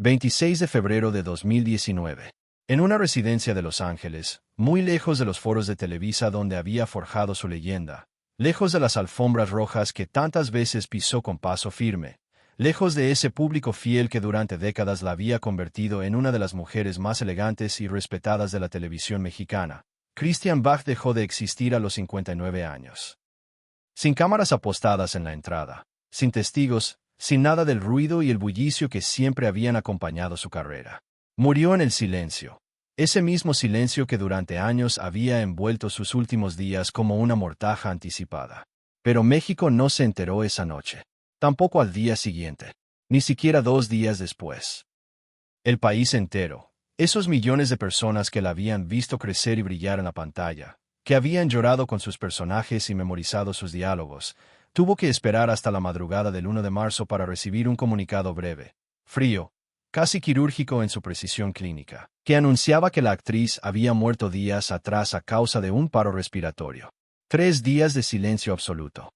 26 de febrero de 2019. En una residencia de Los Ángeles, muy lejos de los foros de Televisa donde había forjado su leyenda, lejos de las alfombras rojas que tantas veces pisó con paso firme, lejos de ese público fiel que durante décadas la había convertido en una de las mujeres más elegantes y respetadas de la televisión mexicana, Christiane Bach dejó de existir a los 59 años. Sin cámaras apostadas en la entrada, sin testigos, sin nada del ruido y el bullicio que siempre habían acompañado su carrera. Murió en el silencio, ese mismo silencio que durante años había envuelto sus últimos días como una mortaja anticipada. Pero México no se enteró esa noche, tampoco al día siguiente, ni siquiera 2 días después. El país entero, esos millones de personas que la habían visto crecer y brillar en la pantalla, que habían llorado con sus personajes y memorizado sus diálogos, tuvo que esperar hasta la madrugada del 1 de marzo para recibir un comunicado breve, frío, casi quirúrgico en su precisión clínica, que anunciaba que la actriz había muerto días atrás a causa de un paro respiratorio. 3 días de silencio absoluto.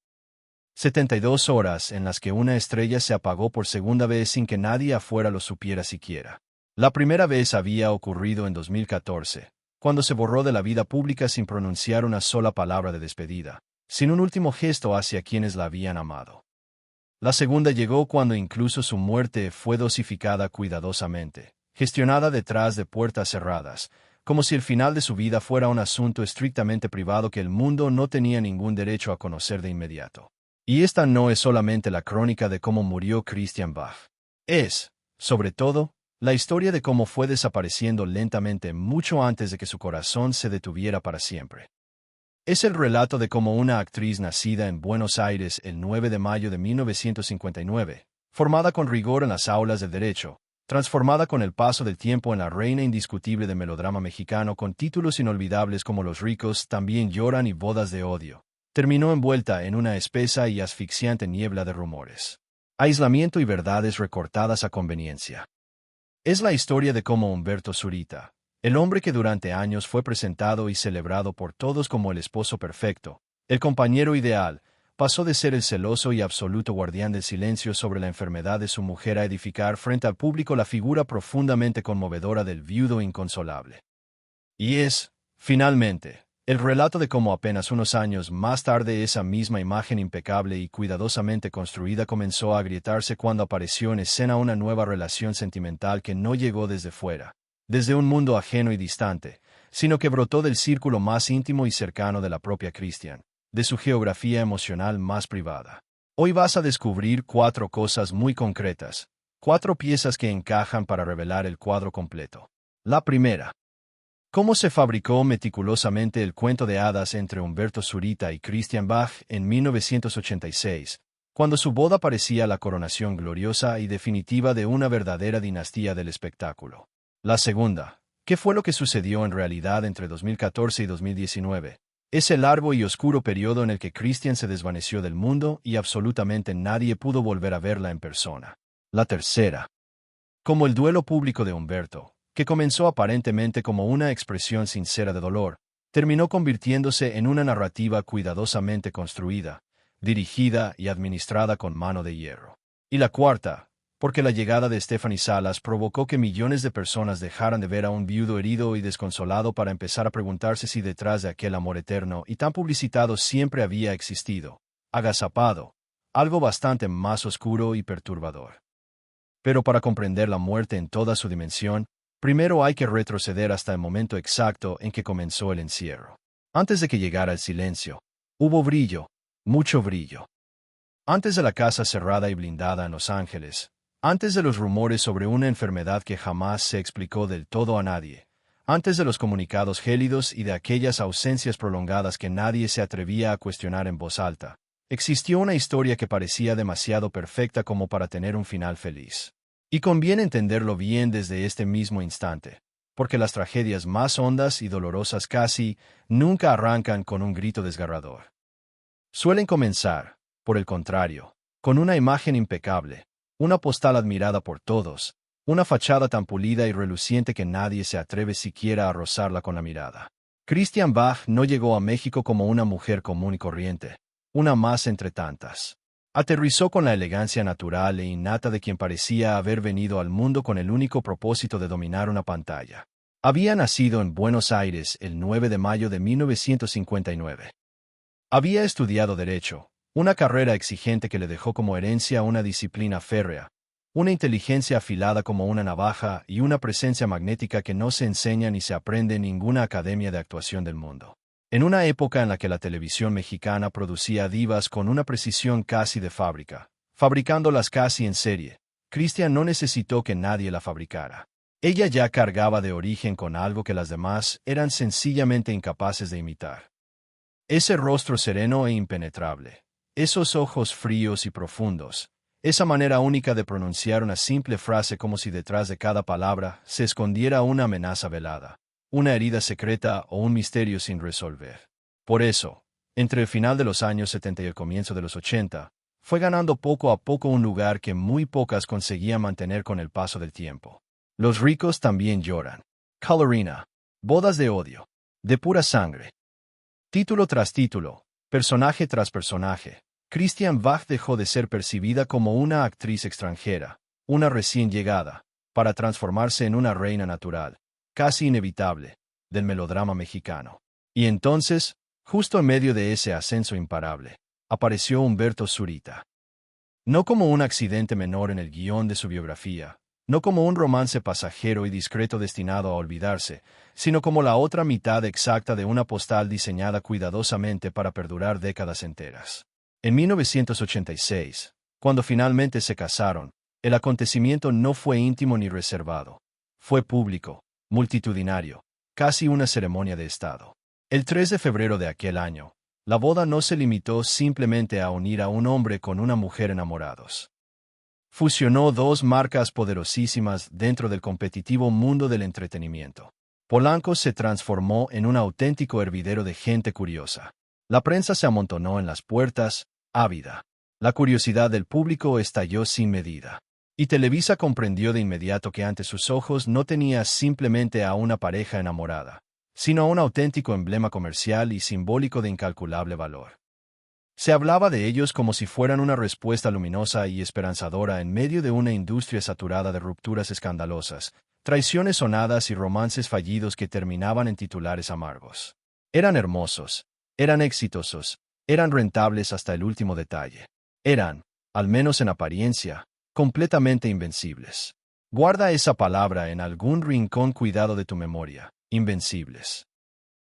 72 horas en las que una estrella se apagó por segunda vez sin que nadie afuera lo supiera siquiera. La primera vez había ocurrido en 2014, cuando se borró de la vida pública sin pronunciar una sola palabra de despedida, sin un último gesto hacia quienes la habían amado. La segunda llegó cuando incluso su muerte fue dosificada cuidadosamente, gestionada detrás de puertas cerradas, como si el final de su vida fuera un asunto estrictamente privado que el mundo no tenía ningún derecho a conocer de inmediato. Y esta no es solamente la crónica de cómo murió Christiane Bach. Es, sobre todo, la historia de cómo fue desapareciendo lentamente mucho antes de que su corazón se detuviera para siempre. Es el relato de cómo una actriz nacida en Buenos Aires el 9 de mayo de 1959, formada con rigor en las aulas del derecho, transformada con el paso del tiempo en la reina indiscutible del melodrama mexicano con títulos inolvidables como Los ricos también lloran y Bodas de odio, terminó envuelta en una espesa y asfixiante niebla de rumores, aislamiento y verdades recortadas a conveniencia. Es la historia de cómo Humberto Zurita, el hombre que durante años fue presentado y celebrado por todos como el esposo perfecto, el compañero ideal, pasó de ser el celoso y absoluto guardián del silencio sobre la enfermedad de su mujer a edificar frente al público la figura profundamente conmovedora del viudo inconsolable. Y es, finalmente, el relato de cómo apenas unos años más tarde esa misma imagen impecable y cuidadosamente construida comenzó a agrietarse cuando apareció en escena una nueva relación sentimental que no llegó desde fuera, desde un mundo ajeno y distante, sino que brotó del círculo más íntimo y cercano de la propia Christiane, de su geografía emocional más privada. Hoy vas a descubrir 4 cosas muy concretas, 4 piezas que encajan para revelar el cuadro completo. La primera. Cómo se fabricó meticulosamente el cuento de hadas entre Humberto Zurita y Christiane Bach en 1986, cuando su boda parecía la coronación gloriosa y definitiva de una verdadera dinastía del espectáculo. La segunda, ¿qué fue lo que sucedió en realidad entre 2014 y 2019? Ese largo y oscuro periodo en el que Christiane se desvaneció del mundo y absolutamente nadie pudo volver a verla en persona. La tercera, como el duelo público de Humberto, que comenzó aparentemente como una expresión sincera de dolor, terminó convirtiéndose en una narrativa cuidadosamente construida, dirigida y administrada con mano de hierro. Y la cuarta, porque la llegada de Stephanie Salas provocó que millones de personas dejaran de ver a un viudo herido y desconsolado para empezar a preguntarse si detrás de aquel amor eterno y tan publicitado siempre había existido, agazapado, algo bastante más oscuro y perturbador. Pero para comprender la muerte en toda su dimensión, primero hay que retroceder hasta el momento exacto en que comenzó el encierro. Antes de que llegara el silencio, hubo brillo, mucho brillo. Antes de la casa cerrada y blindada en Los Ángeles, antes de los rumores sobre una enfermedad que jamás se explicó del todo a nadie, antes de los comunicados gélidos y de aquellas ausencias prolongadas que nadie se atrevía a cuestionar en voz alta, existió una historia que parecía demasiado perfecta como para tener un final feliz. Y conviene entenderlo bien desde este mismo instante, porque las tragedias más hondas y dolorosas casi nunca arrancan con un grito desgarrador. Suelen comenzar, por el contrario, con una imagen impecable, una postal admirada por todos, una fachada tan pulida y reluciente que nadie se atreve siquiera a rozarla con la mirada. Christiane Bach no llegó a México como una mujer común y corriente, una más entre tantas. Aterrizó con la elegancia natural e innata de quien parecía haber venido al mundo con el único propósito de dominar una pantalla. Había nacido en Buenos Aires el 9 de mayo de 1959. Había estudiado Derecho, una carrera exigente que le dejó como herencia una disciplina férrea, una inteligencia afilada como una navaja y una presencia magnética que no se enseña ni se aprende en ninguna academia de actuación del mundo. En una época en la que la televisión mexicana producía divas con una precisión casi de fábrica, fabricándolas casi en serie, Christian no necesitó que nadie la fabricara. Ella ya cargaba de origen con algo que las demás eran sencillamente incapaces de imitar. Ese rostro sereno e impenetrable, esos ojos fríos y profundos, esa manera única de pronunciar una simple frase como si detrás de cada palabra se escondiera una amenaza velada, una herida secreta o un misterio sin resolver. Por eso, entre el final de los años 70 y el comienzo de los 80, fue ganando poco a poco un lugar que muy pocas conseguían mantener con el paso del tiempo. Los ricos también lloran. Colorina. Bodas de odio. De pura sangre. Título tras título, personaje tras personaje, Christian Bach dejó de ser percibida como una actriz extranjera, una recién llegada, para transformarse en una reina natural, casi inevitable, del melodrama mexicano. Y entonces, justo en medio de ese ascenso imparable, apareció Humberto Zurita. No como un accidente menor en el guión de su biografía, no como un romance pasajero y discreto destinado a olvidarse, sino como la otra mitad exacta de una postal diseñada cuidadosamente para perdurar décadas enteras. En 1986, cuando finalmente se casaron, el acontecimiento no fue íntimo ni reservado. Fue público, multitudinario, casi una ceremonia de Estado. El 3 de febrero de aquel año, la boda no se limitó simplemente a unir a un hombre con una mujer enamorados. Fusionó dos marcas poderosísimas dentro del competitivo mundo del entretenimiento. Polanco se transformó en un auténtico hervidero de gente curiosa. La prensa se amontonó en las puertas, ávida. La curiosidad del público estalló sin medida. Y Televisa comprendió de inmediato que ante sus ojos no tenía simplemente a una pareja enamorada, sino a un auténtico emblema comercial y simbólico de incalculable valor. Se hablaba de ellos como si fueran una respuesta luminosa y esperanzadora en medio de una industria saturada de rupturas escandalosas, traiciones sonadas y romances fallidos que terminaban en titulares amargos. Eran hermosos, eran exitosos, eran rentables hasta el último detalle. Eran, al menos en apariencia, completamente invencibles. Guarda esa palabra en algún rincón cuidado de tu memoria, invencibles.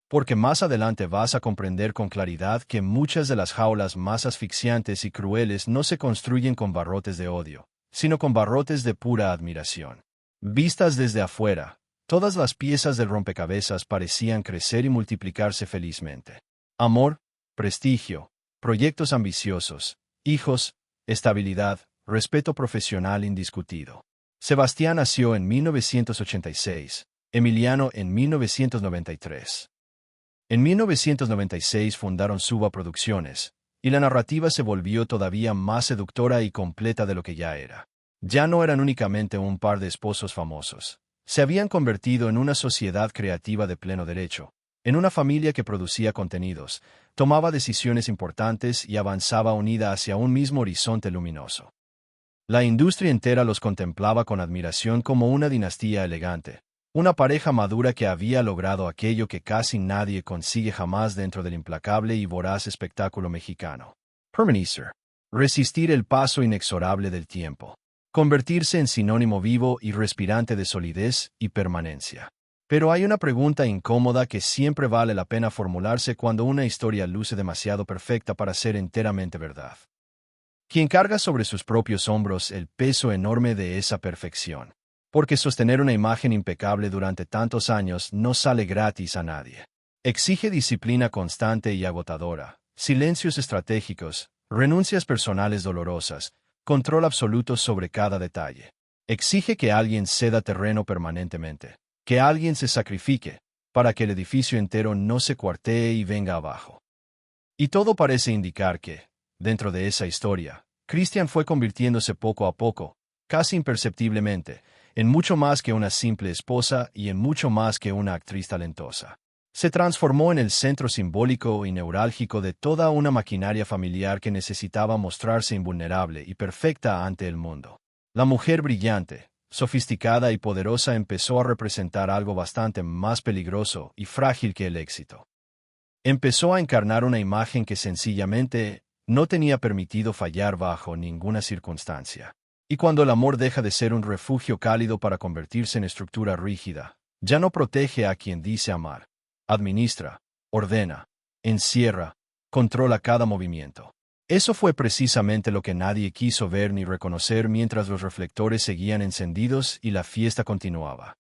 Porque más adelante vas a comprender con claridad que muchas de las jaulas más asfixiantes y crueles no se construyen con barrotes de odio, sino con barrotes de pura admiración. Vistas desde afuera, todas las piezas del rompecabezas parecían crecer y multiplicarse felizmente. Amor, prestigio, proyectos ambiciosos, hijos, estabilidad, respeto profesional indiscutido. Sebastián nació en 1986, Emiliano en 1993. En 1996 fundaron Suba Producciones, y la narrativa se volvió todavía más seductora y completa de lo que ya era. Ya no eran únicamente un par de esposos famosos. Se habían convertido en una sociedad creativa de pleno derecho, en una familia que producía contenidos, tomaba decisiones importantes y avanzaba unida hacia un mismo horizonte luminoso. La industria entera los contemplaba con admiración como una dinastía elegante, una pareja madura que había logrado aquello que casi nadie consigue jamás dentro del implacable y voraz espectáculo mexicano. Permanecer. Resistir el paso inexorable del tiempo. Convertirse en sinónimo vivo y respirante de solidez y permanencia. Pero hay una pregunta incómoda que siempre vale la pena formularse cuando una historia luce demasiado perfecta para ser enteramente verdad. ¿Quién carga sobre sus propios hombros el peso enorme de esa perfección? Porque sostener una imagen impecable durante tantos años no sale gratis a nadie. Exige disciplina constante y agotadora, silencios estratégicos, renuncias personales dolorosas, control absoluto sobre cada detalle. Exige que alguien ceda terreno permanentemente, que alguien se sacrifique, para que el edificio entero no se cuartee y venga abajo. Y todo parece indicar que, dentro de esa historia, Christian fue convirtiéndose poco a poco, casi imperceptiblemente, en mucho más que una simple esposa y en mucho más que una actriz talentosa. Se transformó en el centro simbólico y neurálgico de toda una maquinaria familiar que necesitaba mostrarse invulnerable y perfecta ante el mundo. La mujer brillante, sofisticada y poderosa empezó a representar algo bastante más peligroso y frágil que el éxito. Empezó a encarnar una imagen que sencillamente no tenía permitido fallar bajo ninguna circunstancia. Y cuando el amor deja de ser un refugio cálido para convertirse en estructura rígida, ya no protege a quien dice amar. Administra, ordena, encierra, controla cada movimiento. Eso fue precisamente lo que nadie quiso ver ni reconocer mientras los reflectores seguían encendidos y la fiesta continuaba.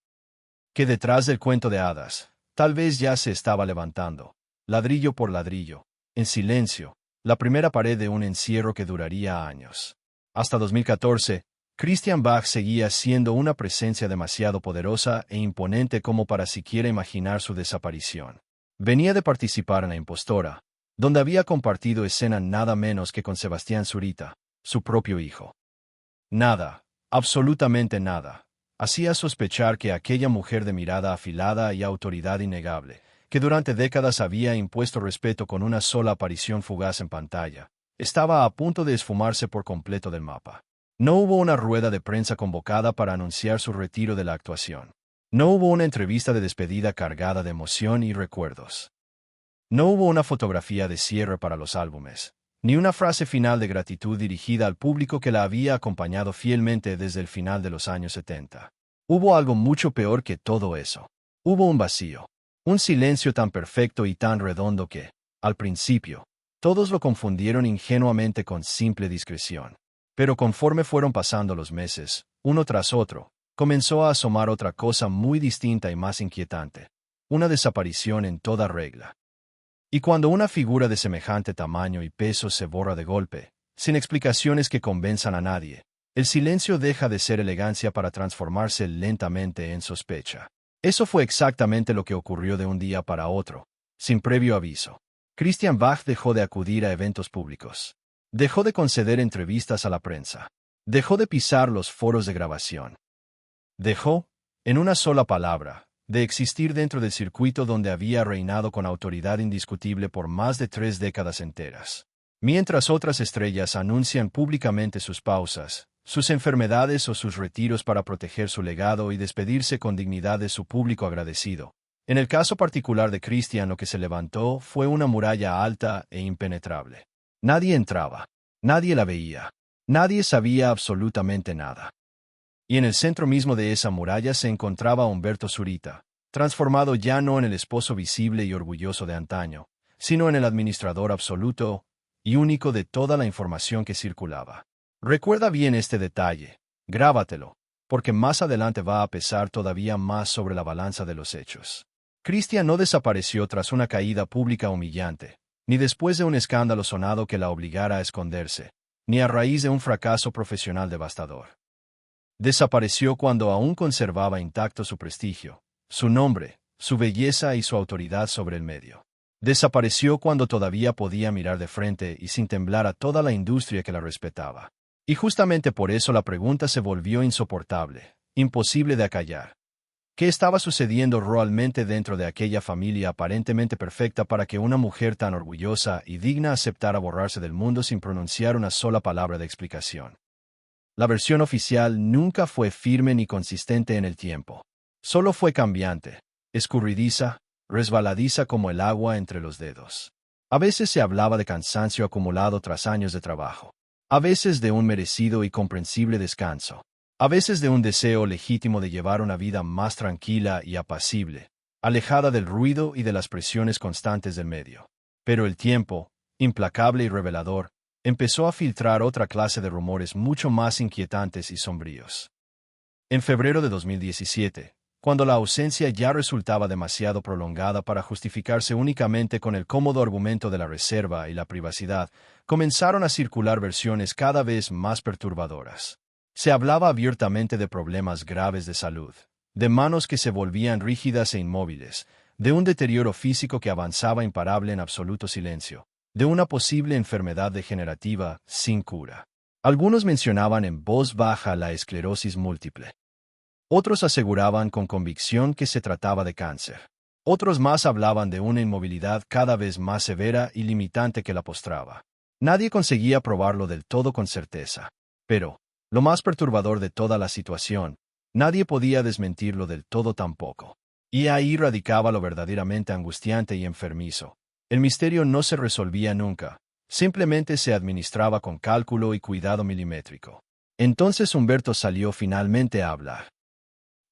Que detrás del cuento de hadas, tal vez ya se estaba levantando, ladrillo por ladrillo, en silencio, la primera pared de un encierro que duraría años. Hasta 2014, Christian Bach seguía siendo una presencia demasiado poderosa e imponente como para siquiera imaginar su desaparición. Venía de participar en La Impostora, donde había compartido escena nada menos que con Sebastián Zurita, su propio hijo. Nada, absolutamente nada, hacía sospechar que aquella mujer de mirada afilada y autoridad innegable, que durante décadas había impuesto respeto con una sola aparición fugaz en pantalla, estaba a punto de esfumarse por completo del mapa. No hubo una rueda de prensa convocada para anunciar su retiro de la actuación. No hubo una entrevista de despedida cargada de emoción y recuerdos. No hubo una fotografía de cierre para los álbumes, ni una frase final de gratitud dirigida al público que la había acompañado fielmente desde el final de los años 70. Hubo algo mucho peor que todo eso. Hubo un vacío, un silencio tan perfecto y tan redondo que, al principio, todos lo confundieron ingenuamente con simple discreción. Pero conforme fueron pasando los meses, uno tras otro, comenzó a asomar otra cosa muy distinta y más inquietante. Una desaparición en toda regla. Y cuando una figura de semejante tamaño y peso se borra de golpe, sin explicaciones que convenzan a nadie, el silencio deja de ser elegancia para transformarse lentamente en sospecha. Eso fue exactamente lo que ocurrió de un día para otro, sin previo aviso. Christian Bach dejó de acudir a eventos públicos. Dejó de conceder entrevistas a la prensa. Dejó de pisar los foros de grabación. Dejó, en una sola palabra, de existir dentro del circuito donde había reinado con autoridad indiscutible por más de 3 décadas enteras. Mientras otras estrellas anuncian públicamente sus pausas, sus enfermedades o sus retiros para proteger su legado y despedirse con dignidad de su público agradecido. En el caso particular de Christian, lo que se levantó fue una muralla alta e impenetrable. Nadie entraba, nadie la veía, nadie sabía absolutamente nada. Y en el centro mismo de esa muralla se encontraba Humberto Zurita, transformado ya no en el esposo visible y orgulloso de antaño, sino en el administrador absoluto y único de toda la información que circulaba. Recuerda bien este detalle, grábatelo, porque más adelante va a pesar todavía más sobre la balanza de los hechos. Christian no desapareció tras una caída pública humillante, ni después de un escándalo sonado que la obligara a esconderse, ni a raíz de un fracaso profesional devastador. Desapareció cuando aún conservaba intacto su prestigio, su nombre, su belleza y su autoridad sobre el medio. Desapareció cuando todavía podía mirar de frente y sin temblar a toda la industria que la respetaba. Y justamente por eso la pregunta se volvió insoportable, imposible de acallar. ¿Qué estaba sucediendo realmente dentro de aquella familia aparentemente perfecta para que una mujer tan orgullosa y digna aceptara borrarse del mundo sin pronunciar una sola palabra de explicación? La versión oficial nunca fue firme ni consistente en el tiempo. Solo fue cambiante, escurridiza, resbaladiza como el agua entre los dedos. A veces se hablaba de cansancio acumulado tras años de trabajo. A veces de un merecido y comprensible descanso. A veces de un deseo legítimo de llevar una vida más tranquila y apacible, alejada del ruido y de las presiones constantes del medio. Pero el tiempo, implacable y revelador, empezó a filtrar otra clase de rumores mucho más inquietantes y sombríos. En febrero de 2017, cuando la ausencia ya resultaba demasiado prolongada para justificarse únicamente con el cómodo argumento de la reserva y la privacidad, comenzaron a circular versiones cada vez más perturbadoras. Se hablaba abiertamente de problemas graves de salud, de manos que se volvían rígidas e inmóviles, de un deterioro físico que avanzaba imparable en absoluto silencio, de una posible enfermedad degenerativa sin cura. Algunos mencionaban en voz baja la esclerosis múltiple. Otros aseguraban con convicción que se trataba de cáncer. Otros más hablaban de una inmovilidad cada vez más severa y limitante que la postraba. Nadie conseguía probarlo del todo con certeza. Pero, lo más perturbador de toda la situación, nadie podía desmentirlo del todo tampoco. Y ahí radicaba lo verdaderamente angustiante y enfermizo. El misterio no se resolvía nunca, simplemente se administraba con cálculo y cuidado milimétrico. Entonces Humberto salió finalmente a hablar.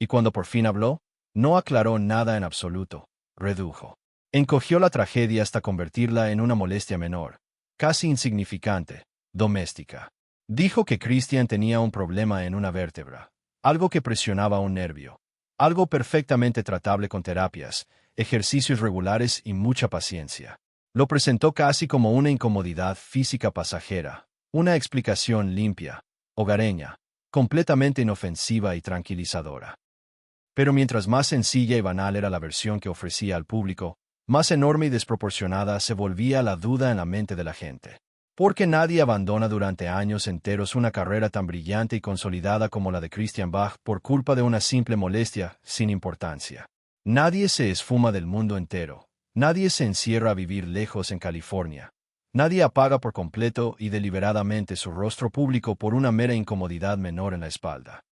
Y cuando por fin habló, no aclaró nada en absoluto, redujo. Encogió la tragedia hasta convertirla en una molestia menor, casi insignificante, doméstica. Dijo que Christian tenía un problema en una vértebra, algo que presionaba un nervio, algo perfectamente tratable con terapias, ejercicios regulares y mucha paciencia. Lo presentó casi como una incomodidad física pasajera, una explicación limpia, hogareña, completamente inofensiva y tranquilizadora. Pero mientras más sencilla y banal era la versión que ofrecía al público, más enorme y desproporcionada se volvía la duda en la mente de la gente. Porque nadie abandona durante años enteros una carrera tan brillante y consolidada como la de Christian Bach por culpa de una simple molestia sin importancia. Nadie se esfuma del mundo entero. Nadie se encierra a vivir lejos en California. Nadie apaga por completo y deliberadamente su rostro público por una mera incomodidad menor en la espalda.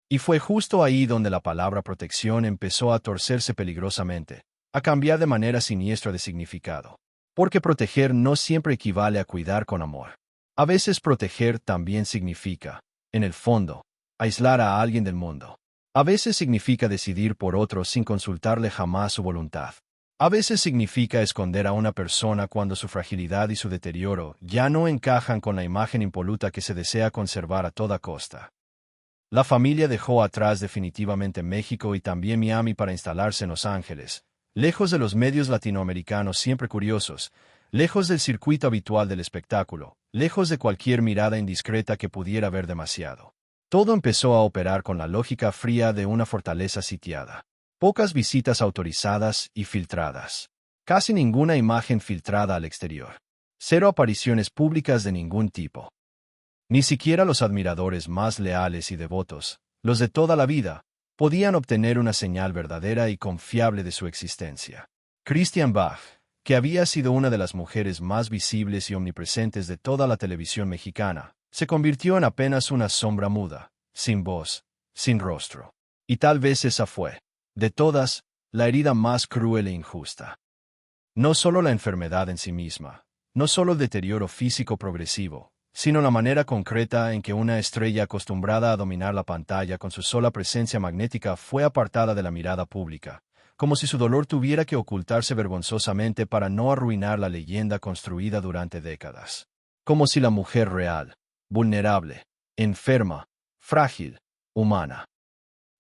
Y fue justo ahí donde la palabra protección empezó a torcerse peligrosamente, a cambiar de manera siniestra de significado. Porque proteger no siempre equivale a cuidar con amor. A veces proteger también significa, en el fondo, aislar a alguien del mundo. A veces significa decidir por otro sin consultarle jamás su voluntad. A veces significa esconder a una persona cuando su fragilidad y su deterioro ya no encajan con la imagen impoluta que se desea conservar a toda costa. La familia dejó atrás definitivamente México y también Miami para instalarse en Los Ángeles, lejos de los medios latinoamericanos siempre curiosos, lejos del circuito habitual del espectáculo, lejos de cualquier mirada indiscreta que pudiera ver demasiado. Todo empezó a operar con la lógica fría de una fortaleza sitiada. Pocas visitas autorizadas y filtradas. Casi ninguna imagen filtrada al exterior. Cero apariciones públicas de ningún tipo. Ni siquiera los admiradores más leales y devotos, los de toda la vida, podían obtener una señal verdadera y confiable de su existencia. Christian Bach, que había sido una de las mujeres más visibles y omnipresentes de toda la televisión mexicana, se convirtió en apenas una sombra muda, sin voz, sin rostro. Y tal vez esa fue, de todas, la herida más cruel e injusta. No solo la enfermedad en sí misma, no solo el deterioro físico progresivo, sino la manera concreta en que una estrella acostumbrada a dominar la pantalla con su sola presencia magnética fue apartada de la mirada pública, como si su dolor tuviera que ocultarse vergonzosamente para no arruinar la leyenda construida durante décadas. Como si la mujer real, vulnerable, enferma, frágil, humana,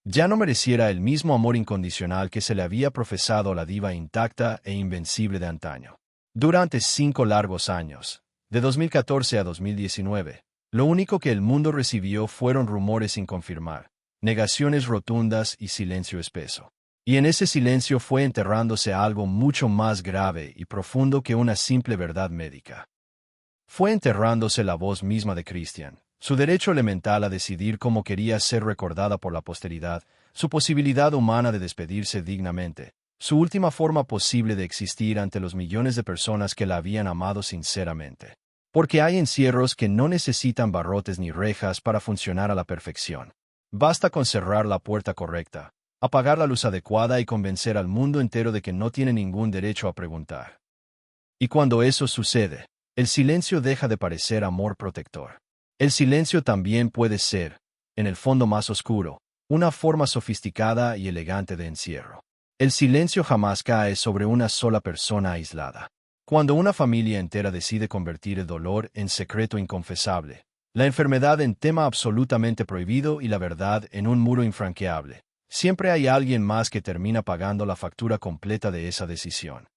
ya no mereciera el mismo amor incondicional que se le había profesado a la diva intacta e invencible de antaño. Durante 5 largos años, de 2014 a 2019, lo único que el mundo recibió fueron rumores sin confirmar, negaciones rotundas y silencio espeso. Y en ese silencio fue enterrándose algo mucho más grave y profundo que una simple verdad médica. Fue enterrándose la voz misma de Christian, su derecho elemental a decidir cómo quería ser recordada por la posteridad, su posibilidad humana de despedirse dignamente, su última forma posible de existir ante los millones de personas que la habían amado sinceramente. Porque hay encierros que no necesitan barrotes ni rejas para funcionar a la perfección. Basta con cerrar la puerta correcta, apagar la luz adecuada y convencer al mundo entero de que no tiene ningún derecho a preguntar. Y cuando eso sucede, el silencio deja de parecer amor protector. El silencio también puede ser, en el fondo más oscuro, una forma sofisticada y elegante de encierro. El silencio jamás cae sobre una sola persona aislada. Cuando una familia entera decide convertir el dolor en secreto inconfesable, la enfermedad en tema absolutamente prohibido y la verdad en un muro infranqueable, siempre hay alguien más que termina pagando la factura completa de esa decisión.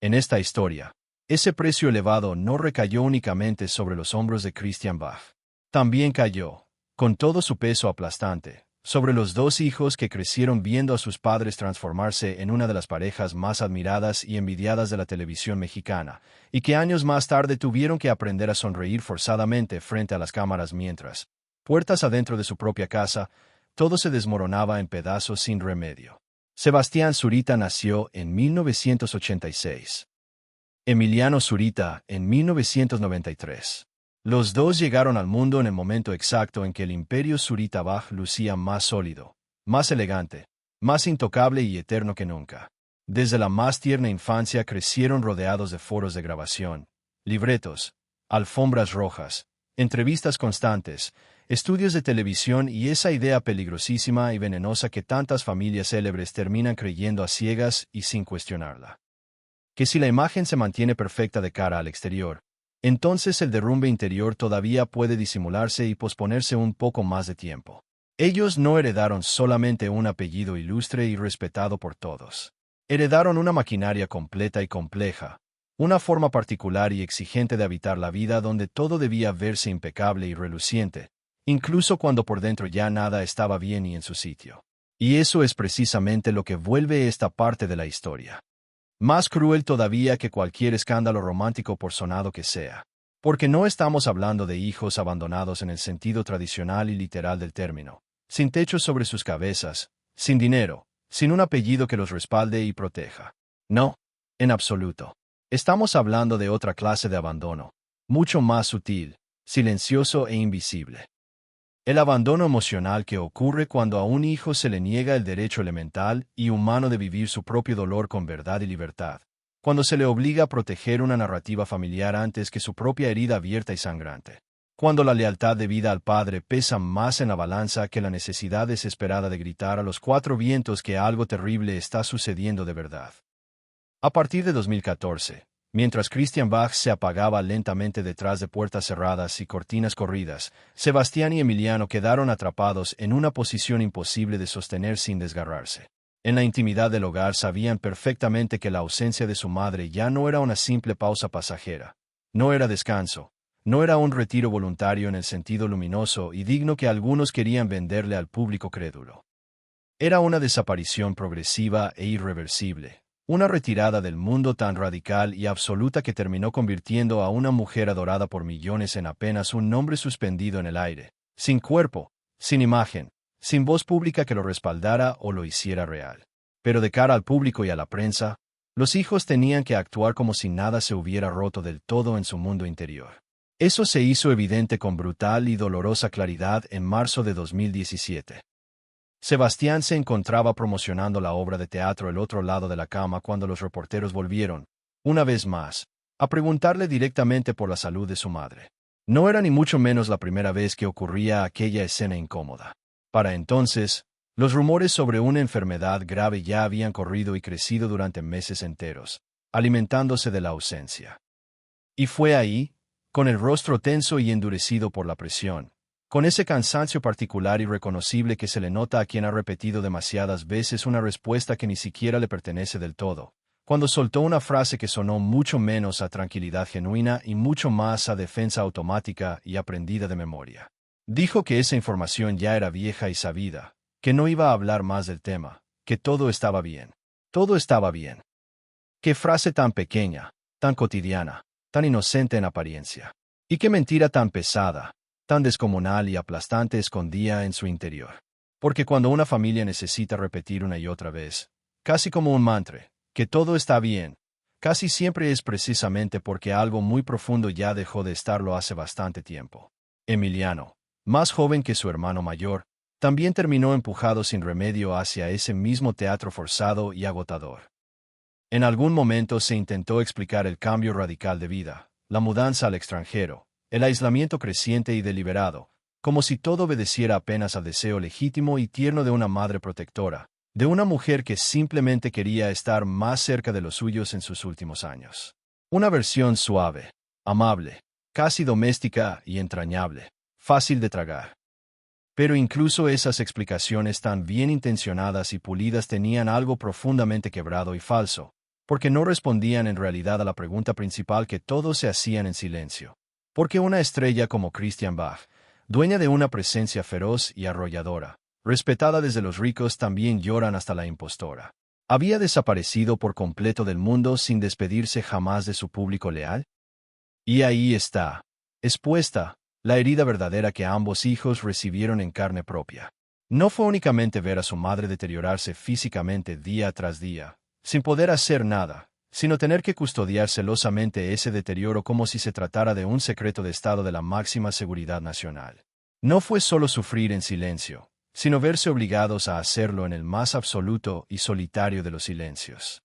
En esta historia, ese precio elevado no recayó únicamente sobre los hombros de Christian Bach. También cayó, con todo su peso aplastante, sobre los 2 hijos que crecieron viendo a sus padres transformarse en una de las parejas más admiradas y envidiadas de la televisión mexicana, y que años más tarde tuvieron que aprender a sonreír forzadamente frente a las cámaras mientras, puertas adentro de su propia casa, todo se desmoronaba en pedazos sin remedio. Sebastián Zurita nació en 1986. Emiliano Zurita en 1993. Los dos llegaron al mundo en el momento exacto en que el imperio Zurita-Bach lucía más sólido, más elegante, más intocable y eterno que nunca. Desde la más tierna infancia crecieron rodeados de foros de grabación, libretos, alfombras rojas, entrevistas constantes, estudios de televisión y esa idea peligrosísima y venenosa que tantas familias célebres terminan creyendo a ciegas y sin cuestionarla. Que si la imagen se mantiene perfecta de cara al exterior, entonces el derrumbe interior todavía puede disimularse y posponerse un poco más de tiempo. Ellos no heredaron solamente un apellido ilustre y respetado por todos. Heredaron una maquinaria completa y compleja, una forma particular y exigente de habitar la vida donde todo debía verse impecable y reluciente, incluso cuando por dentro ya nada estaba bien y en su sitio. Y eso es precisamente lo que vuelve esta parte de la historia más cruel todavía que cualquier escándalo romántico por sonado que sea. Porque no estamos hablando de hijos abandonados en el sentido tradicional y literal del término, sin techo sobre sus cabezas, sin dinero, sin un apellido que los respalde y proteja. No, en absoluto. Estamos hablando de otra clase de abandono, mucho más sutil, silencioso e invisible. El abandono emocional que ocurre cuando a un hijo se le niega el derecho elemental y humano de vivir su propio dolor con verdad y libertad, cuando se le obliga a proteger una narrativa familiar antes que su propia herida abierta y sangrante, cuando la lealtad debida al padre pesa más en la balanza que la necesidad desesperada de gritar a los cuatro vientos que algo terrible está sucediendo de verdad. A partir de 2014, mientras Christian Bach se apagaba lentamente detrás de puertas cerradas y cortinas corridas, Sebastián y Emiliano quedaron atrapados en una posición imposible de sostener sin desgarrarse. En la intimidad del hogar sabían perfectamente que la ausencia de su madre ya no era una simple pausa pasajera. No era descanso. No era un retiro voluntario en el sentido luminoso y digno que algunos querían venderle al público crédulo. Era una desaparición progresiva e irreversible. Una retirada del mundo tan radical y absoluta que terminó convirtiendo a una mujer adorada por millones en apenas un nombre suspendido en el aire, sin cuerpo, sin imagen, sin voz pública que lo respaldara o lo hiciera real. Pero de cara al público y a la prensa, los hijos tenían que actuar como si nada se hubiera roto del todo en su mundo interior. Eso se hizo evidente con brutal y dolorosa claridad en marzo de 2017. Sebastián se encontraba promocionando la obra de teatro El otro lado de la cama cuando los reporteros volvieron, una vez más, a preguntarle directamente por la salud de su madre. No era ni mucho menos la primera vez que ocurría aquella escena incómoda. Para entonces, los rumores sobre una enfermedad grave ya habían corrido y crecido durante meses enteros, alimentándose de la ausencia. Y fue ahí, con el rostro tenso y endurecido por la presión, con ese cansancio particular y reconocible que se le nota a quien ha repetido demasiadas veces una respuesta que ni siquiera le pertenece del todo, cuando soltó una frase que sonó mucho menos a tranquilidad genuina y mucho más a defensa automática y aprendida de memoria. Dijo que esa información ya era vieja y sabida, que no iba a hablar más del tema, que todo estaba bien. Todo estaba bien. Qué frase tan pequeña, tan cotidiana, tan inocente en apariencia. Y qué mentira tan pesada, tan descomunal y aplastante escondía en su interior. Porque cuando una familia necesita repetir una y otra vez, casi como un mantra, que todo está bien, casi siempre es precisamente porque algo muy profundo ya dejó de estarlo hace bastante tiempo. Emiliano, más joven que su hermano mayor, también terminó empujado sin remedio hacia ese mismo teatro forzado y agotador. En algún momento se intentó explicar el cambio radical de vida, la mudanza al extranjero, el aislamiento creciente y deliberado, como si todo obedeciera apenas al deseo legítimo y tierno de una madre protectora, de una mujer que simplemente quería estar más cerca de los suyos en sus últimos años. Una versión suave, amable, casi doméstica y entrañable, fácil de tragar. Pero incluso esas explicaciones tan bien intencionadas y pulidas tenían algo profundamente quebrado y falso, porque no respondían en realidad a la pregunta principal que todos se hacían en silencio. Porque una estrella como Christian Bach, dueña de una presencia feroz y arrolladora, respetada desde los ricos, también lloran hasta la impostora, ¿había desaparecido por completo del mundo sin despedirse jamás de su público leal? Y ahí está, expuesta, la herida verdadera que ambos hijos recibieron en carne propia. No fue únicamente ver a su madre deteriorarse físicamente día tras día, sin poder hacer nada, sino tener que custodiar celosamente ese deterioro como si se tratara de un secreto de Estado de la máxima seguridad nacional. No fue solo sufrir en silencio, sino verse obligados a hacerlo en el más absoluto y solitario de los silencios.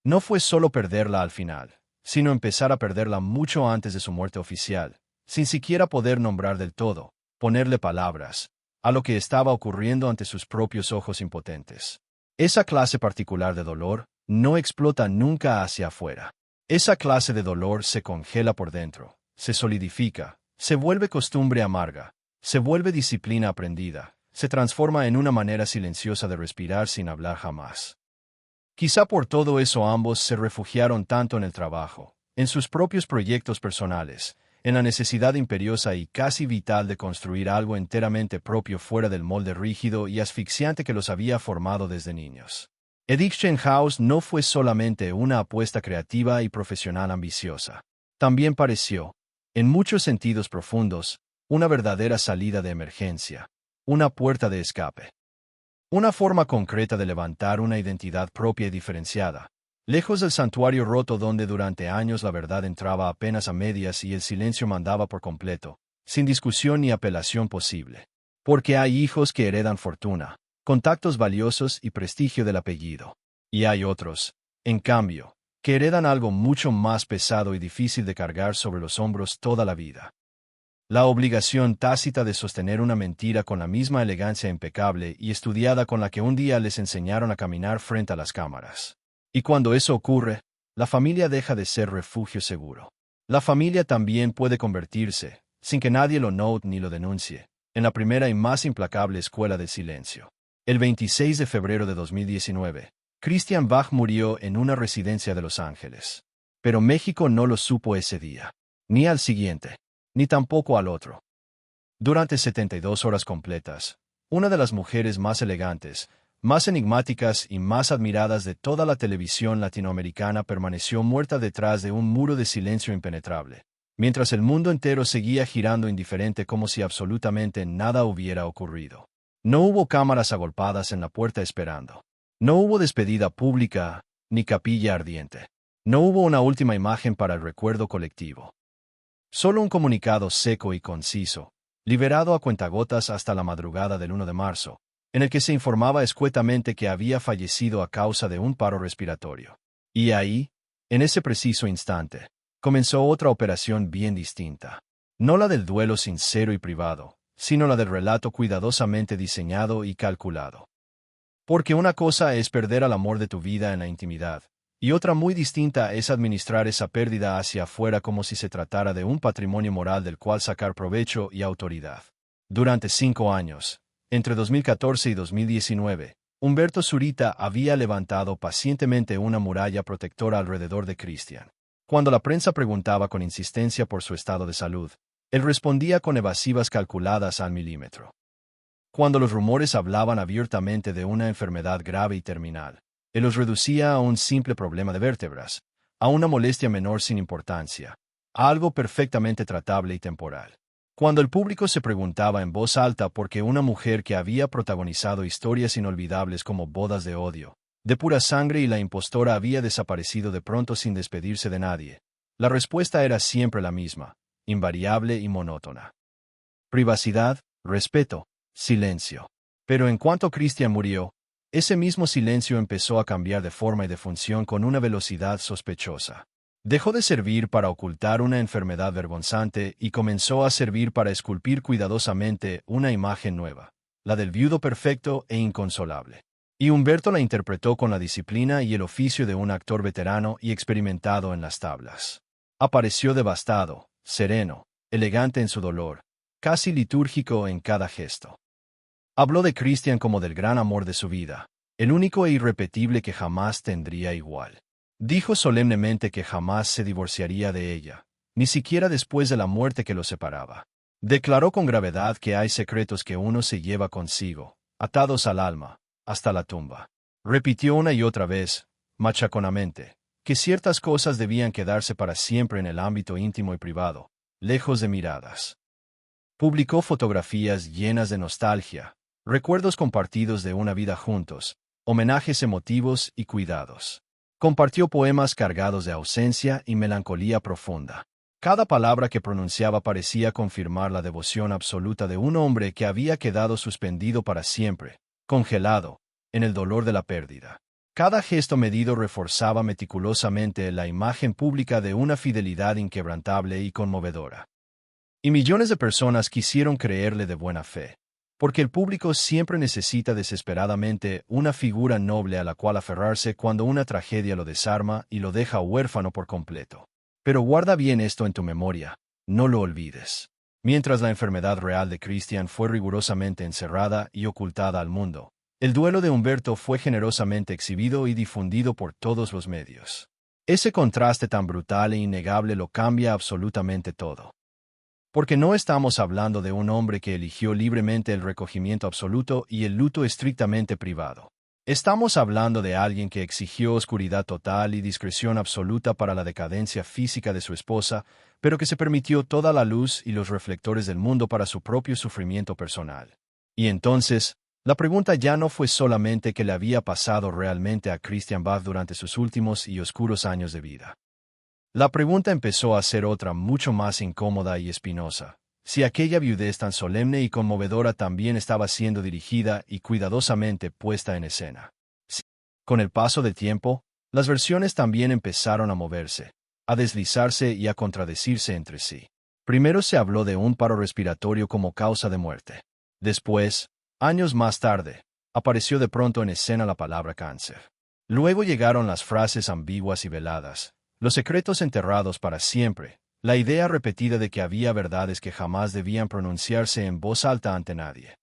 No fue solo perderla al final, sino empezar a perderla mucho antes de su muerte oficial, sin siquiera poder nombrar del todo, ponerle palabras, a lo que estaba ocurriendo ante sus propios ojos impotentes. Esa clase particular de dolor no explota nunca hacia afuera. Esa clase de dolor se congela por dentro, se solidifica, se vuelve costumbre amarga, se vuelve disciplina aprendida, se transforma en una manera silenciosa de respirar sin hablar jamás. Quizá por todo eso ambos se refugiaron tanto en el trabajo, en sus propios proyectos personales, en la necesidad imperiosa y casi vital de construir algo enteramente propio fuera del molde rígido y asfixiante que los había formado desde niños. Addiction House no fue solamente una apuesta creativa y profesional ambiciosa. También pareció, en muchos sentidos profundos, una verdadera salida de emergencia, una puerta de escape. Una forma concreta de levantar una identidad propia y diferenciada, lejos del santuario roto donde durante años la verdad entraba apenas a medias y el silencio mandaba por completo, sin discusión ni apelación posible. Porque hay hijos que heredan fortuna, contactos valiosos y prestigio del apellido. Y hay otros, en cambio, que heredan algo mucho más pesado y difícil de cargar sobre los hombros toda la vida. La obligación tácita de sostener una mentira con la misma elegancia impecable y estudiada con la que un día les enseñaron a caminar frente a las cámaras. Y cuando eso ocurre, la familia deja de ser refugio seguro. La familia también puede convertirse, sin que nadie lo note ni lo denuncie, en la primera y más implacable escuela del silencio. El 26 de febrero de 2019, Christian Bach murió en una residencia de Los Ángeles. Pero México no lo supo ese día, ni al siguiente, ni tampoco al otro. Durante 72 horas completas, una de las mujeres más elegantes, más enigmáticas y más admiradas de toda la televisión latinoamericana permaneció muerta detrás de un muro de silencio impenetrable, mientras el mundo entero seguía girando indiferente como si absolutamente nada hubiera ocurrido. No hubo cámaras agolpadas en la puerta esperando. No hubo despedida pública, ni capilla ardiente. No hubo una última imagen para el recuerdo colectivo. Solo un comunicado seco y conciso, liberado a cuentagotas hasta la madrugada del 1 de marzo, en el que se informaba escuetamente que había fallecido a causa de un paro respiratorio. Y ahí, en ese preciso instante, comenzó otra operación bien distinta. No la del duelo sincero y privado, sino la del relato cuidadosamente diseñado y calculado. Porque una cosa es perder al amor de tu vida en la intimidad, y otra muy distinta es administrar esa pérdida hacia afuera como si se tratara de un patrimonio moral del cual sacar provecho y autoridad. Durante 5 años, entre 2014 y 2019, Humberto Zurita había levantado pacientemente una muralla protectora alrededor de Christian. Cuando la prensa preguntaba con insistencia por su estado de salud, él respondía con evasivas calculadas al milímetro. Cuando los rumores hablaban abiertamente de una enfermedad grave y terminal, él los reducía a un simple problema de vértebras, a una molestia menor sin importancia, a algo perfectamente tratable y temporal. Cuando el público se preguntaba en voz alta por qué una mujer que había protagonizado historias inolvidables como Bodas de Odio, de Pura Sangre y La Impostora había desaparecido de pronto sin despedirse de nadie, la respuesta era siempre la misma, invariable y monótona. Privacidad, respeto, silencio. Pero en cuanto Christian murió, ese mismo silencio empezó a cambiar de forma y de función con una velocidad sospechosa. Dejó de servir para ocultar una enfermedad vergonzante y comenzó a servir para esculpir cuidadosamente una imagen nueva, la del viudo perfecto e inconsolable. Y Humberto la interpretó con la disciplina y el oficio de un actor veterano y experimentado en las tablas. Apareció devastado, sereno, elegante en su dolor, casi litúrgico en cada gesto. Habló de Christian como del gran amor de su vida, el único e irrepetible que jamás tendría igual. Dijo solemnemente que jamás se divorciaría de ella, ni siquiera después de la muerte que los separaba. Declaró con gravedad que hay secretos que uno se lleva consigo, atados al alma, hasta la tumba. Repitió una y otra vez, machaconamente, que ciertas cosas debían quedarse para siempre en el ámbito íntimo y privado, lejos de miradas. Publicó fotografías llenas de nostalgia, recuerdos compartidos de una vida juntos, homenajes emotivos y cuidados. Compartió poemas cargados de ausencia y melancolía profunda. Cada palabra que pronunciaba parecía confirmar la devoción absoluta de un hombre que había quedado suspendido para siempre, congelado, en el dolor de la pérdida. Cada gesto medido reforzaba meticulosamente la imagen pública de una fidelidad inquebrantable y conmovedora. Y millones de personas quisieron creerle de buena fe, porque el público siempre necesita desesperadamente una figura noble a la cual aferrarse cuando una tragedia lo desarma y lo deja huérfano por completo. Pero guarda bien esto en tu memoria, no lo olvides. Mientras la enfermedad real de Christian fue rigurosamente encerrada y ocultada al mundo, el duelo de Humberto fue generosamente exhibido y difundido por todos los medios. Ese contraste tan brutal e innegable lo cambia absolutamente todo. Porque no estamos hablando de un hombre que eligió libremente el recogimiento absoluto y el luto estrictamente privado. Estamos hablando de alguien que exigió oscuridad total y discreción absoluta para la decadencia física de su esposa, pero que se permitió toda la luz y los reflectores del mundo para su propio sufrimiento personal. Y entonces, la pregunta ya no fue solamente qué le había pasado realmente a Christian Bach durante sus últimos y oscuros años de vida. La pregunta empezó a ser otra mucho más incómoda y espinosa: si aquella viudez tan solemne y conmovedora también estaba siendo dirigida y cuidadosamente puesta en escena. Sí. Con el paso del tiempo, las versiones también empezaron a moverse, a deslizarse y a contradecirse entre sí. Primero se habló de un paro respiratorio como causa de muerte. Después, años más tarde, apareció de pronto en escena la palabra cáncer. Luego llegaron las frases ambiguas y veladas, los secretos enterrados para siempre, la idea repetida de que había verdades que jamás debían pronunciarse en voz alta ante nadie.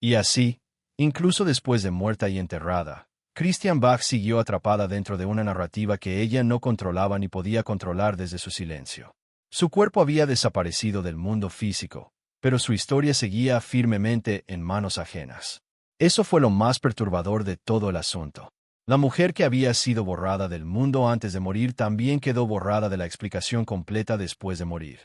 Y así, incluso después de muerta y enterrada, Christian Bach siguió atrapada dentro de una narrativa que ella no controlaba ni podía controlar desde su silencio. Su cuerpo había desaparecido del mundo físico, pero su historia seguía firmemente en manos ajenas. Eso fue lo más perturbador de todo el asunto. La mujer que había sido borrada del mundo antes de morir también quedó borrada de la explicación completa después de morir.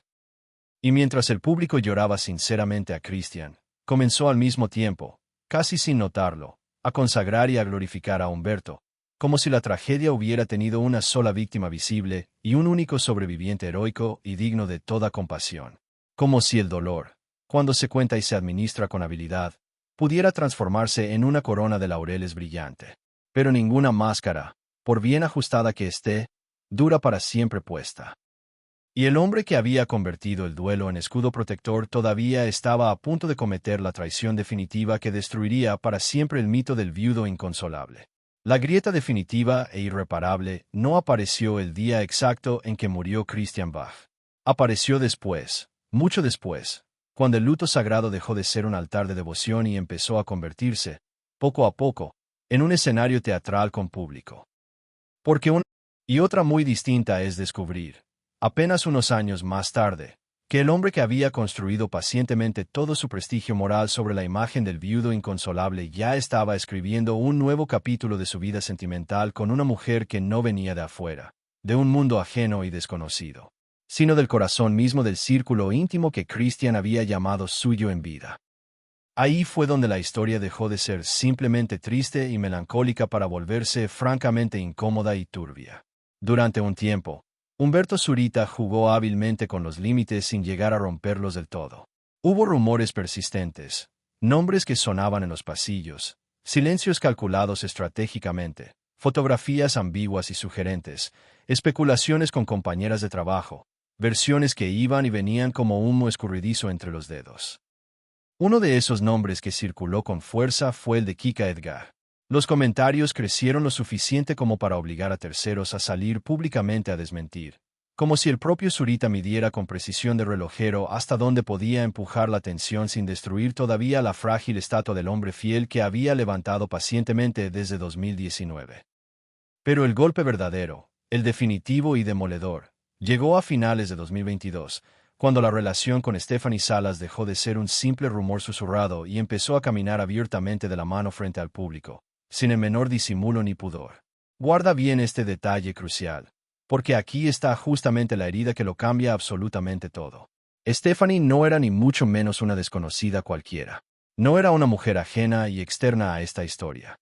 Y mientras el público lloraba sinceramente a Christian, comenzó al mismo tiempo, casi sin notarlo, a consagrar y a glorificar a Humberto, como si la tragedia hubiera tenido una sola víctima visible y un único sobreviviente heroico y digno de toda compasión. Como si el dolor, cuando se cuenta y se administra con habilidad, pudiera transformarse en una corona de laureles brillante. Pero ninguna máscara, por bien ajustada que esté, dura para siempre puesta. Y el hombre que había convertido el duelo en escudo protector todavía estaba a punto de cometer la traición definitiva que destruiría para siempre el mito del viudo inconsolable. La grieta definitiva e irreparable no apareció el día exacto en que murió Christian Bach. Apareció después, mucho después, cuando el luto sagrado dejó de ser un altar de devoción y empezó a convertirse, poco a poco, en un escenario teatral con público. Porque una y otra muy distinta es descubrir, apenas unos años más tarde, que el hombre que había construido pacientemente todo su prestigio moral sobre la imagen del viudo inconsolable ya estaba escribiendo un nuevo capítulo de su vida sentimental con una mujer que no venía de afuera, de un mundo ajeno y desconocido, sino del corazón mismo del círculo íntimo que Christian había llamado suyo en vida. Ahí fue donde la historia dejó de ser simplemente triste y melancólica para volverse francamente incómoda y turbia. Durante un tiempo, Humberto Zurita jugó hábilmente con los límites sin llegar a romperlos del todo. Hubo rumores persistentes, nombres que sonaban en los pasillos, silencios calculados estratégicamente, fotografías ambiguas y sugerentes, especulaciones con compañeras de trabajo, versiones que iban y venían como humo escurridizo entre los dedos. Uno de esos nombres que circuló con fuerza fue el de Kika Edgar. Los comentarios crecieron lo suficiente como para obligar a terceros a salir públicamente a desmentir, como si el propio Zurita midiera con precisión de relojero hasta dónde podía empujar la tensión sin destruir todavía la frágil estatua del hombre fiel que había levantado pacientemente desde 2019. Pero el golpe verdadero, el definitivo y demoledor, llegó a finales de 2022, cuando la relación con Stephanie Salas dejó de ser un simple rumor susurrado y empezó a caminar abiertamente de la mano frente al público, sin el menor disimulo ni pudor. Guarda bien este detalle crucial, porque aquí está justamente la herida que lo cambia absolutamente todo. Stephanie no era ni mucho menos una desconocida cualquiera. No era una mujer ajena y externa a esta historia.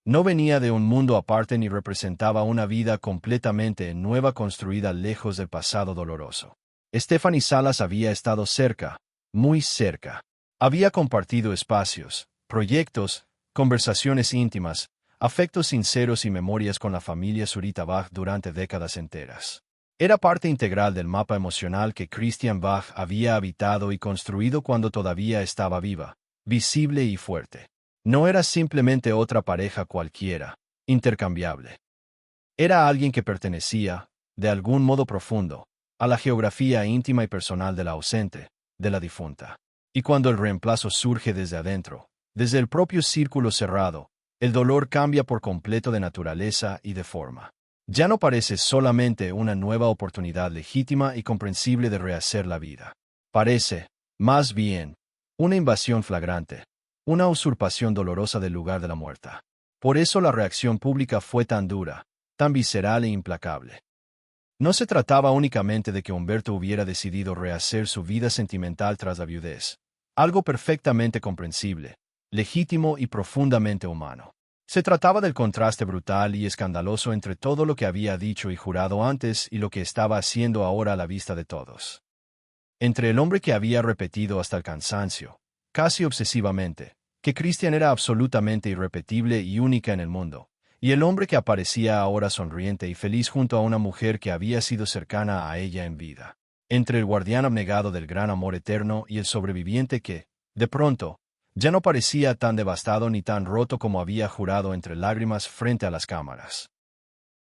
No venía de un mundo aparte ni representaba una vida completamente nueva construida lejos del pasado doloroso. Stephanie Salas había estado cerca, muy cerca. Había compartido espacios, proyectos, conversaciones íntimas, afectos sinceros y memorias con la familia Zurita Bach durante décadas enteras. Era parte integral del mapa emocional que Christian Bach había habitado y construido cuando todavía estaba viva, visible y fuerte. No era simplemente otra pareja cualquiera, intercambiable. Era alguien que pertenecía, de algún modo profundo, a la geografía íntima y personal de la ausente, de la difunta. Y cuando el reemplazo surge desde adentro, desde el propio círculo cerrado, el dolor cambia por completo de naturaleza y de forma. Ya no parece solamente una nueva oportunidad legítima y comprensible de rehacer la vida. Parece, más bien, una invasión flagrante, una usurpación dolorosa del lugar de la muerta. Por eso la reacción pública fue tan dura, tan visceral e implacable. No se trataba únicamente de que Humberto hubiera decidido rehacer su vida sentimental tras la viudez, algo perfectamente comprensible, legítimo y profundamente humano. Se trataba del contraste brutal y escandaloso entre todo lo que había dicho y jurado antes y lo que estaba haciendo ahora a la vista de todos. Entre el hombre que había repetido hasta el cansancio, casi obsesivamente, que Christian era absolutamente irrepetible y única en el mundo, y el hombre que aparecía ahora sonriente y feliz junto a una mujer que había sido cercana a ella en vida. Entre el guardián abnegado del gran amor eterno y el sobreviviente que, de pronto, ya no parecía tan devastado ni tan roto como había jurado entre lágrimas frente a las cámaras.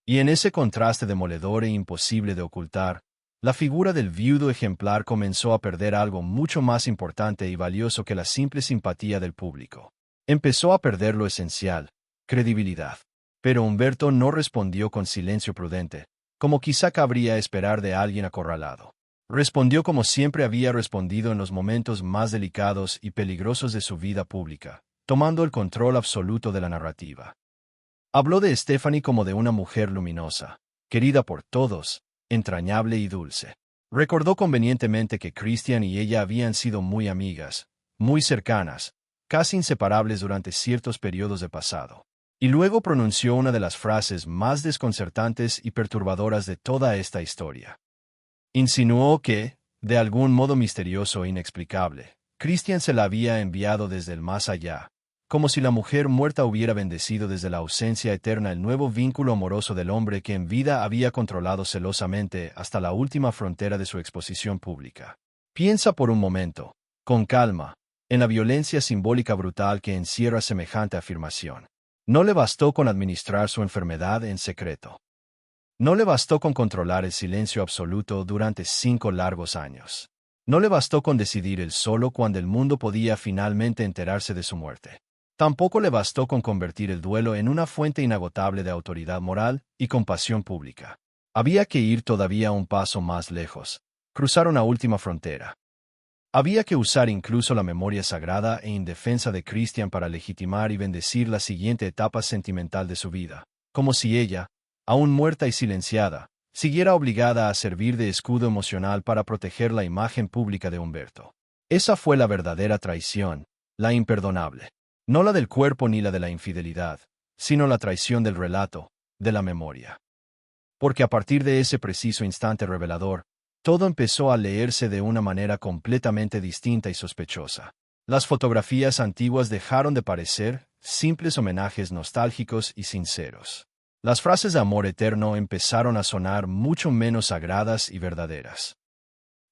Y en ese contraste demoledor e imposible de ocultar, la figura del viudo ejemplar comenzó a perder algo mucho más importante y valioso que la simple simpatía del público. Empezó a perder lo esencial, credibilidad. Pero Humberto no respondió con silencio prudente, como quizá cabría esperar de alguien acorralado. Respondió como siempre había respondido en los momentos más delicados y peligrosos de su vida pública, tomando el control absoluto de la narrativa. Habló de Stephanie como de una mujer luminosa, querida por todos, entrañable y dulce. Recordó convenientemente que Christian y ella habían sido muy amigas, muy cercanas, casi inseparables durante ciertos periodos de pasado. Y luego pronunció una de las frases más desconcertantes y perturbadoras de toda esta historia. Insinuó que, de algún modo misterioso e inexplicable, Christian se la había enviado desde el más allá, como si la mujer muerta hubiera bendecido desde la ausencia eterna el nuevo vínculo amoroso del hombre que en vida había controlado celosamente hasta la última frontera de su exposición pública. Piensa por un momento, con calma, en la violencia simbólica brutal que encierra semejante afirmación. No le bastó con administrar su enfermedad en secreto. No le bastó con controlar el silencio absoluto durante 5 largos años. No le bastó con decidir él solo cuando el mundo podía finalmente enterarse de su muerte. Tampoco le bastó con convertir el duelo en una fuente inagotable de autoridad moral y compasión pública. Había que ir todavía un paso más lejos, cruzar una última frontera. Había que usar incluso la memoria sagrada e indefensa de Christian para legitimar y bendecir la siguiente etapa sentimental de su vida, como si ella, aún muerta y silenciada, siguiera obligada a servir de escudo emocional para proteger la imagen pública de Humberto. Esa fue la verdadera traición, la imperdonable. No la del cuerpo ni la de la infidelidad, sino la traición del relato, de la memoria. Porque a partir de ese preciso instante revelador, todo empezó a leerse de una manera completamente distinta y sospechosa. Las fotografías antiguas dejaron de parecer simples homenajes nostálgicos y sinceros. Las frases de amor eterno empezaron a sonar mucho menos sagradas y verdaderas.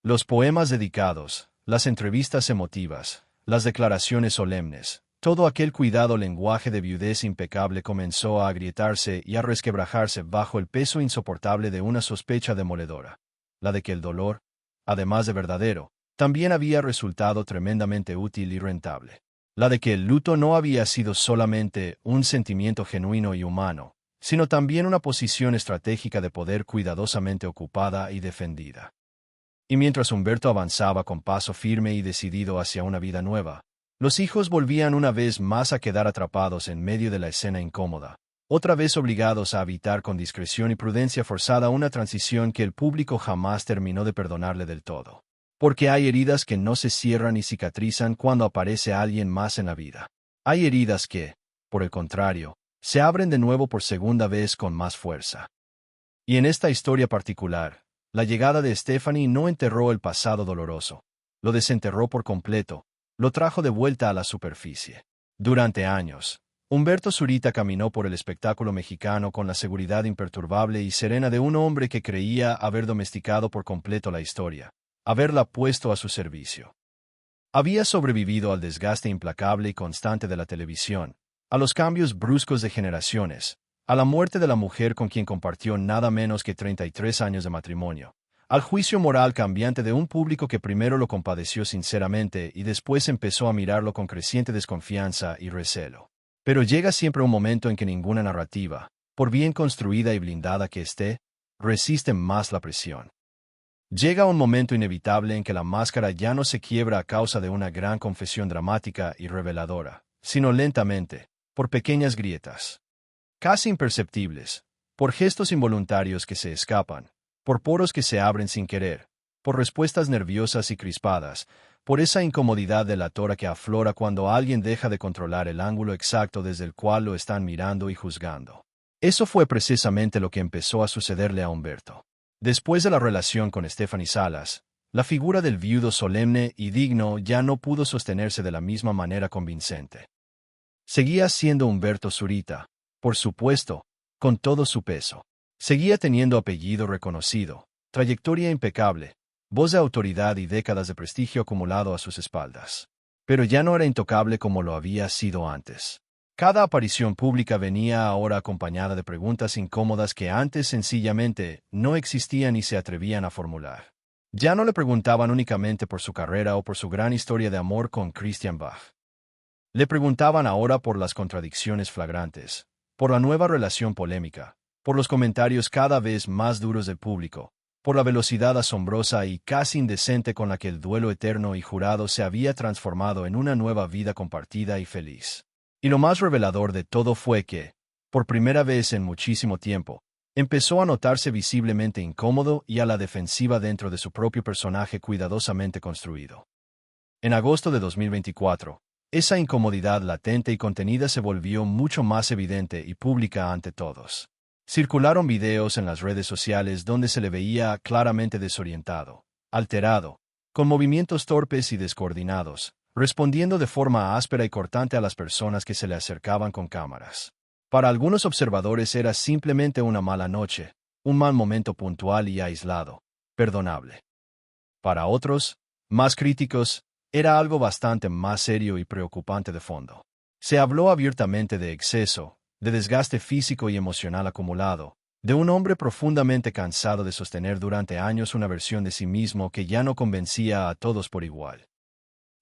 Los poemas dedicados, las entrevistas emotivas, las declaraciones solemnes, todo aquel cuidado lenguaje de viudez impecable comenzó a agrietarse y a resquebrajarse bajo el peso insoportable de una sospecha demoledora, la de que el dolor, además de verdadero, también había resultado tremendamente útil y rentable. La de que el luto no había sido solamente un sentimiento genuino y humano, sino también una posición estratégica de poder cuidadosamente ocupada y defendida. Y mientras Humberto avanzaba con paso firme y decidido hacia una vida nueva, los hijos volvían una vez más a quedar atrapados en medio de la escena incómoda, otra vez obligados a evitar con discreción y prudencia forzada una transición que el público jamás terminó de perdonarle del todo. Porque hay heridas que no se cierran y cicatrizan cuando aparece alguien más en la vida. Hay heridas que, por el contrario, se abren de nuevo por segunda vez con más fuerza. Y en esta historia particular, la llegada de Stephanie no enterró el pasado doloroso, lo desenterró por completo, lo trajo de vuelta a la superficie. Durante años, Humberto Zurita caminó por el espectáculo mexicano con la seguridad imperturbable y serena de un hombre que creía haber domesticado por completo la historia, haberla puesto a su servicio. Había sobrevivido al desgaste implacable y constante de la televisión, a los cambios bruscos de generaciones, a la muerte de la mujer con quien compartió nada menos que 33 años de matrimonio, al juicio moral cambiante de un público que primero lo compadeció sinceramente y después empezó a mirarlo con creciente desconfianza y recelo. Pero llega siempre un momento en que ninguna narrativa, por bien construida y blindada que esté, resiste más la presión. Llega un momento inevitable en que la máscara ya no se quiebra a causa de una gran confesión dramática y reveladora, sino lentamente, por pequeñas grietas, casi imperceptibles, por gestos involuntarios que se escapan, por poros que se abren sin querer, por respuestas nerviosas y crispadas, por esa incomodidad delatora que aflora cuando alguien deja de controlar el ángulo exacto desde el cual lo están mirando y juzgando. Eso fue precisamente lo que empezó a sucederle a Humberto. Después de la relación con Stephanie Salas, la figura del viudo solemne y digno ya no pudo sostenerse de la misma manera convincente. Seguía siendo Humberto Zurita, por supuesto, con todo su peso. Seguía teniendo apellido reconocido, trayectoria impecable, voz de autoridad y décadas de prestigio acumulado a sus espaldas. Pero ya no era intocable como lo había sido antes. Cada aparición pública venía ahora acompañada de preguntas incómodas que antes sencillamente no existían y se atrevían a formular. Ya no le preguntaban únicamente por su carrera o por su gran historia de amor con Christian Bach. Le preguntaban ahora por las contradicciones flagrantes, por la nueva relación polémica, por los comentarios cada vez más duros del público, por la velocidad asombrosa y casi indecente con la que el duelo eterno y jurado se había transformado en una nueva vida compartida y feliz. Y lo más revelador de todo fue que, por primera vez en muchísimo tiempo, empezó a notarse visiblemente incómodo y a la defensiva dentro de su propio personaje cuidadosamente construido. En agosto de 2024, esa incomodidad latente y contenida se volvió mucho más evidente y pública ante todos. Circularon videos en las redes sociales donde se le veía claramente desorientado, alterado, con movimientos torpes y descoordinados, respondiendo de forma áspera y cortante a las personas que se le acercaban con cámaras. Para algunos observadores era simplemente una mala noche, un mal momento puntual y aislado, perdonable. Para otros, más críticos, era algo bastante más serio y preocupante de fondo. Se habló abiertamente de exceso, de desgaste físico y emocional acumulado, de un hombre profundamente cansado de sostener durante años una versión de sí mismo que ya no convencía a todos por igual.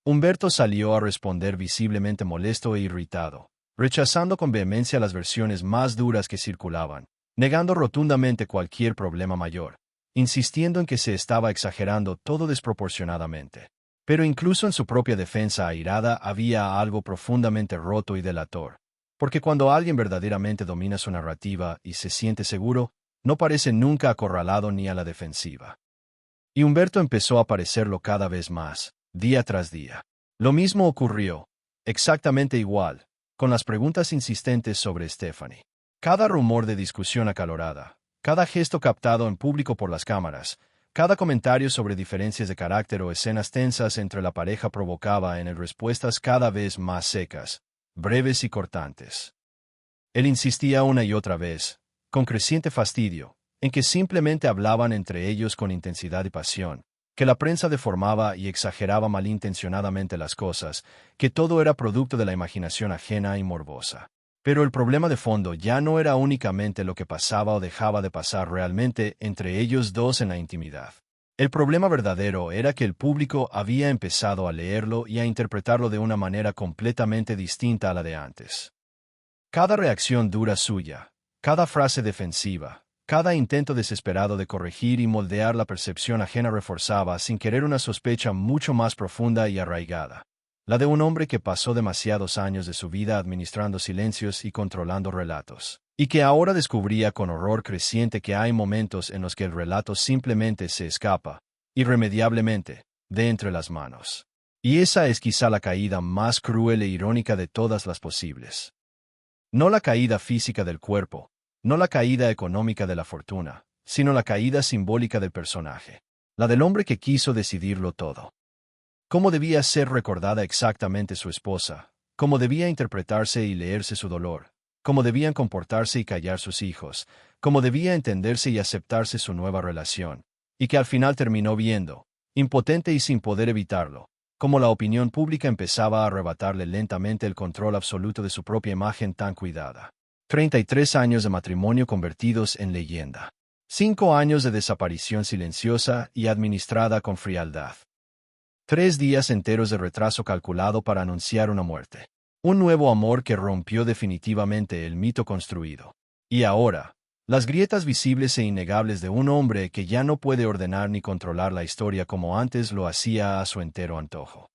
Humberto salió a responder visiblemente molesto e irritado, rechazando con vehemencia las versiones más duras que circulaban, negando rotundamente cualquier problema mayor, insistiendo en que se estaba exagerando todo desproporcionadamente. Pero incluso en su propia defensa airada había algo profundamente roto y delator, porque cuando alguien verdaderamente domina su narrativa y se siente seguro, no parece nunca acorralado ni a la defensiva. Y Humberto empezó a parecerlo cada vez más, día tras día. Lo mismo ocurrió, exactamente igual, con las preguntas insistentes sobre Stephanie. Cada rumor de discusión acalorada, cada gesto captado en público por las cámaras, cada comentario sobre diferencias de carácter o escenas tensas entre la pareja provocaba en él respuestas cada vez más secas, breves y cortantes. Él insistía una y otra vez, con creciente fastidio, en que simplemente hablaban entre ellos con intensidad y pasión, que la prensa deformaba y exageraba malintencionadamente las cosas, que todo era producto de la imaginación ajena y morbosa. Pero el problema de fondo ya no era únicamente lo que pasaba o dejaba de pasar realmente entre ellos dos en la intimidad. El problema verdadero era que el público había empezado a leerlo y a interpretarlo de una manera completamente distinta a la de antes. Cada reacción dura suya, cada frase defensiva, cada intento desesperado de corregir y moldear la percepción ajena reforzaba sin querer una sospecha mucho más profunda y arraigada, la de un hombre que pasó demasiados años de su vida administrando silencios y controlando relatos, y que ahora descubría con horror creciente que hay momentos en los que el relato simplemente se escapa, irremediablemente, de entre las manos. Y esa es quizá la caída más cruel e irónica de todas las posibles. No la caída física del cuerpo, no la caída económica de la fortuna, sino la caída simbólica del personaje, la del hombre que quiso decidirlo todo. ¿Cómo debía ser recordada exactamente su esposa? ¿Cómo debía interpretarse y leerse su dolor? ¿Cómo debían comportarse y callar sus hijos? ¿Cómo debía entenderse y aceptarse su nueva relación? Y que al final terminó viendo, impotente y sin poder evitarlo, cómo la opinión pública empezaba a arrebatarle lentamente el control absoluto de su propia imagen tan cuidada. 33 años de matrimonio convertidos en leyenda. 5 años de desaparición silenciosa y administrada con frialdad. 3 días enteros de retraso calculado para anunciar una muerte. Un nuevo amor que rompió definitivamente el mito construido. Y ahora, las grietas visibles e innegables de un hombre que ya no puede ordenar ni controlar la historia como antes lo hacía a su entero antojo.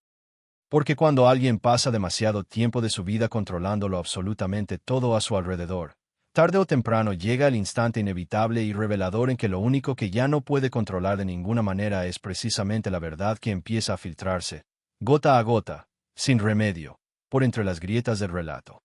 Porque cuando alguien pasa demasiado tiempo de su vida controlándolo absolutamente todo a su alrededor, tarde o temprano llega el instante inevitable y revelador en que lo único que ya no puede controlar de ninguna manera es precisamente la verdad que empieza a filtrarse, gota a gota, sin remedio, por entre las grietas del relato.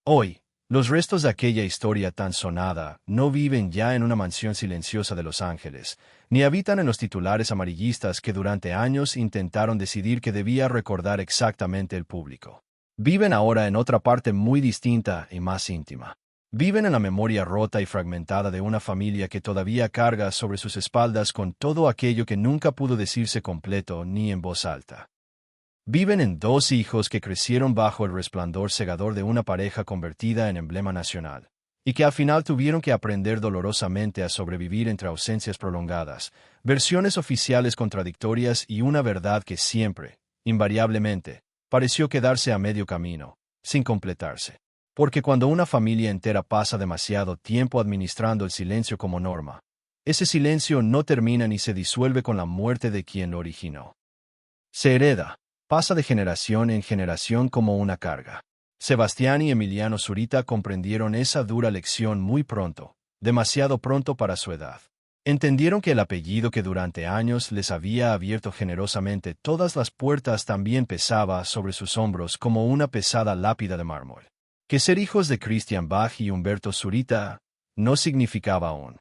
Hoy, los restos de aquella historia tan sonada no viven ya en una mansión silenciosa de Los Ángeles, ni habitan en los titulares amarillistas que durante años intentaron decidir que debía recordar exactamente el público. Viven ahora en otra parte muy distinta y más íntima. Viven en la memoria rota y fragmentada de una familia que todavía carga sobre sus espaldas con todo aquello que nunca pudo decirse completo ni en voz alta. Viven en 2 hijos que crecieron bajo el resplandor cegador de una pareja convertida en emblema nacional, y que al final tuvieron que aprender dolorosamente a sobrevivir entre ausencias prolongadas, versiones oficiales contradictorias y una verdad que siempre, invariablemente, pareció quedarse a medio camino, sin completarse. Porque cuando una familia entera pasa demasiado tiempo administrando el silencio como norma, ese silencio no termina ni se disuelve con la muerte de quien lo originó. Se hereda. Pasa de generación en generación como una carga. Sebastián y Emiliano Zurita comprendieron esa dura lección muy pronto, demasiado pronto para su edad. Entendieron que el apellido que durante años les había abierto generosamente todas las puertas también pesaba sobre sus hombros como una pesada lápida de mármol. Que ser hijos de Christian Bach y Humberto Zurita no significaba aún